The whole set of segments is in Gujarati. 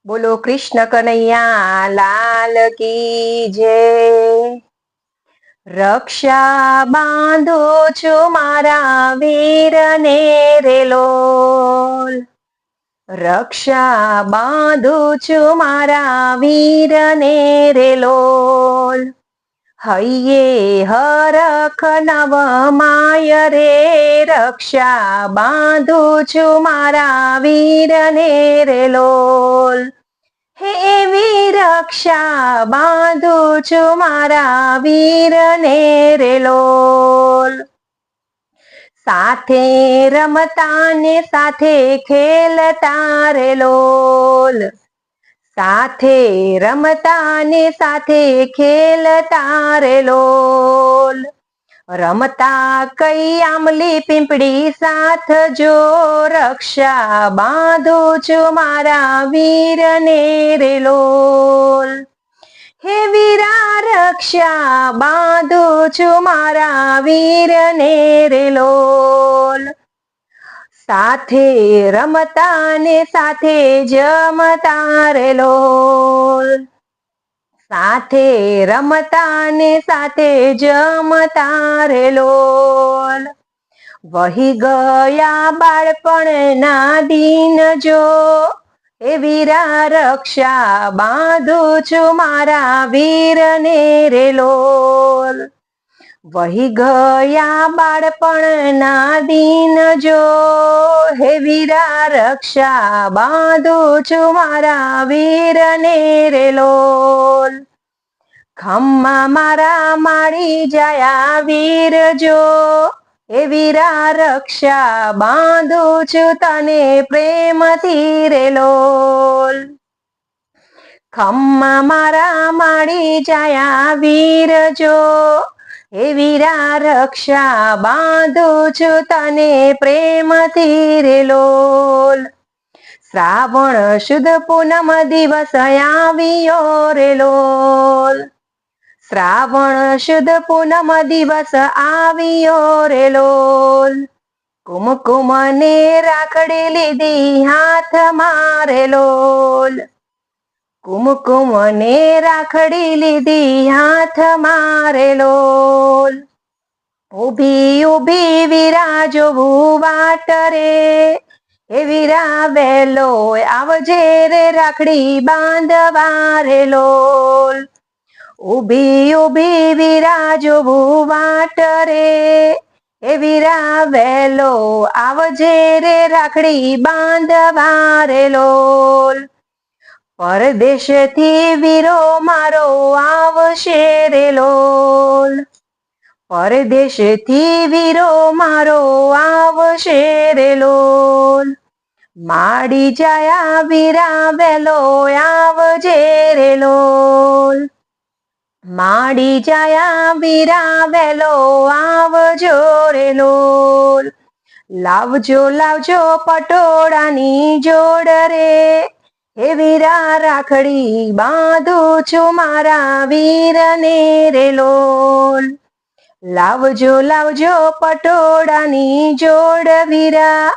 બોલો કૃષ્ણ કનૈયા લાલ કી જય। રક્ષા બાંધો છો મારા વીરને રે લોલ। રક્ષા બાંધું છું મારા વીરને રે લોલ। હૈયે હરખ નવ માય રે રક્ષા બાંધું છું મારા વીરને રે લોલ। હે એવી રક્ષા બાંધું છું મારા વીરને રે લોલ। સાથે રમતા ને સાથે ખેલતા રે લોલ। સાથે રમતા ને સાથે ખેલતા રે લોલ। રમતા કઈ આમલી પીંપળી સાથ જો રક્ષા બાંધું છું મારા વીરને રે લોલ। હે વીરા રક્ષા બાંધું છું મારા વીરને રે લોલ। સાથે રમતા ને સાથે જમતા રે લોલ। સાથે રમતા ને સાથે જમતા રે લોલ। વહી ગયા બાળપણના દિન જો એ વીરા રક્ષા બાંધું છું મારા વીરને રે લોલ। વહી ગયા બાળપણના દિન જો હે વીરા રક્ષા બાંધું છું મારા વીરને રે લોલ। ખમ્મા મારા માડી જાયા વીર જો એ વીરા રક્ષા બાંધું છું તને પ્રેમથી રે લોલ। ખમ્મા મારા માડી જાયા વીર જો હે વીરા રક્ષા બાંધું છું તને પ્રેમથી રે લોલ। શ્રાવણ શુદ્ધ પૂનમ દિવસ આવ્યો રે લોલ। શ્રાવણ શુદ્ધ પૂનમ દિવસ આવ્યો રે લોલ। કુમકુમ ને રાખડી લીધી હાથમાં રે લોલ। કુમકુમ ને રાખડી લીધી હાથમાં રે લોલ। ઊભી ઊભી વીરા જોવું વાટ રે એ વીરા વેલો આવજે રે રાખડી બાંધવા રે લોલ। ઊભી ઊભી વીરા જોવું વાટ રે એ વીરા વેલો આવજે રે રાખડી બાંધવા રે લોલ। પરદેશથી વીરો મારો આવશે રે લોલ। પરદેશથી વીરો મારો આવશે રે લોલ। માડી જાયા વીરા વેલો આવજે રે લોલ। માડી જાયા વીરા વેલો આવજો રે લોલ। લાવજો લાવજો પટોળાની જોડ રે હે વીરા રાખડી બાંધું છું મારા વીરને રે લોલ। લાવજો લાવજો પટોળાની જોડ વીરા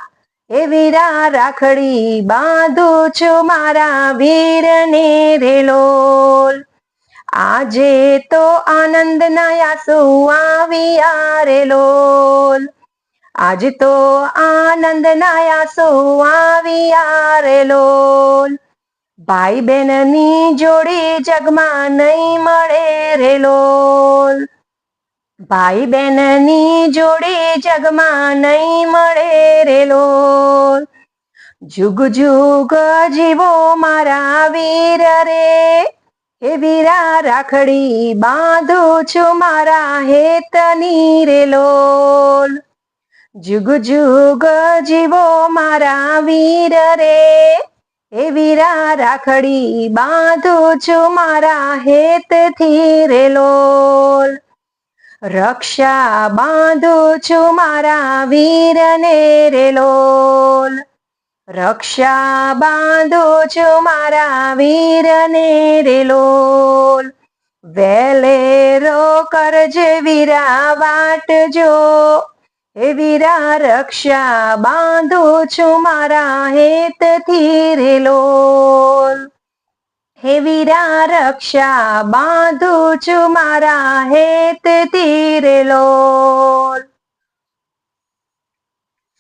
હે વીરા રાખડી બાંધું છું મારા વીરને રે લોલ। આજે તો આનંદના આંસુ આવ્યા રે લોલ। આજ તો આનંદના આંસુ આવ્યા રે લોલ। ભાઈ બહેનની જોડી જગમાં નહીં મળે રે લોલ। ભાઈ બહેનની જોડી જગમાં નહીં મળે રે લોલ। જુગ જુગ જીવો મારા વીર રે હે વીરા રાખડી બાંધું છું મારા હેતની રે લોલ। જુગ જુગ જીવો મારા વીર રે હે વીરા રાખડી બાંધું છું મારા હેતથી રે લોલ। રક્ષા બાંધું છું મારા વીરને રે લોલ। રક્ષા બાંધું છું મારા વીરને રે લોલ। વેલેરો કરજે વીરા વાટ જો હે વીરા રક્ષા બાંધું છું મારા હેતથી રે લોલ। હે વીરા રક્ષા બાંધું છું મારા હેત તીરેલો